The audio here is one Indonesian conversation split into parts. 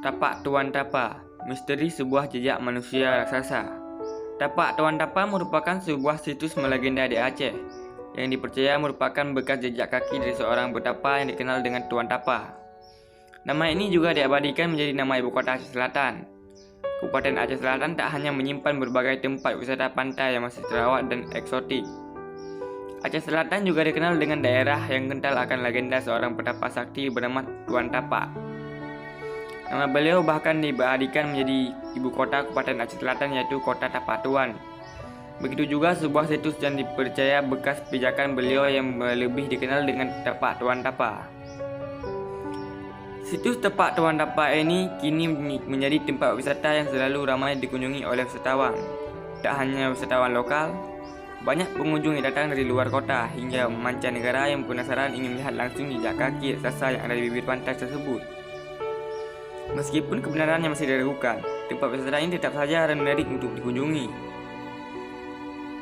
Tapak Tuan Tapa, misteri sebuah jejak manusia raksasa. Tapak Tuan Tapa merupakan sebuah situs melegenda di Aceh yang dipercaya merupakan bekas jejak kaki dari seorang bertapa yang dikenal dengan Tuan Tapa. Nama ini juga diabadikan menjadi nama ibu kota Aceh Selatan. Kabupaten Aceh Selatan tak hanya menyimpan berbagai tempat wisata pantai yang masih terawat dan eksotik. Aceh Selatan juga dikenal dengan daerah yang kental akan legenda seorang petapa sakti bernama Tuan Tapa. Nama beliau bahkan diabadikan menjadi ibu kota Kabupaten Aceh Selatan, yaitu Kota Tapak Tuan. Begitu juga sebuah situs yang dipercaya bekas pijakan beliau yang lebih dikenal dengan Tapak Tuan Tapa. Situs Tapak Tuan Tapa ini kini menjadi tempat wisata yang selalu ramai dikunjungi oleh wisatawan. Tak hanya wisatawan lokal, banyak pengunjung yang datang dari luar kota hingga mancanegara yang penasaran ingin melihat langsung jejak kaki raksasa yang ada di bibir pantai tersebut. Meskipun kebenarannya masih diragukan, tempat wisata ini tetap saja menarik untuk dikunjungi.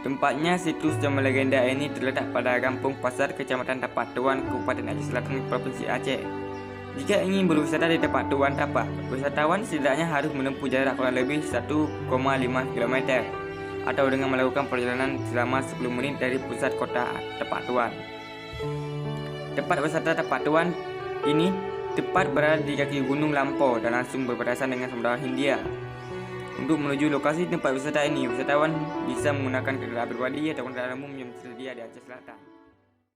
Tempatnya situs yang melegenda ini terletak pada Kampung Pasar, Kecamatan Tapak Tuan, Kabupaten Aceh Selatan, Provinsi Aceh. Jika ingin berwisata di Tapak Tuan Tapa, wisatawan setidaknya harus menempuh jarak kurang lebih 1,5 km atau dengan melakukan perjalanan selama 10 menit dari pusat kota Tapak Tuan. Tempat wisata Tapak Tuan ini tepat berada di kaki Gunung Lampau dan langsung berbatasan dengan Samudra Hindia. Untuk menuju lokasi tempat wisata ini, wisatawan bisa menggunakan kendaraan pribadi atau kendaraan umum yang tersedia di Aceh Selatan.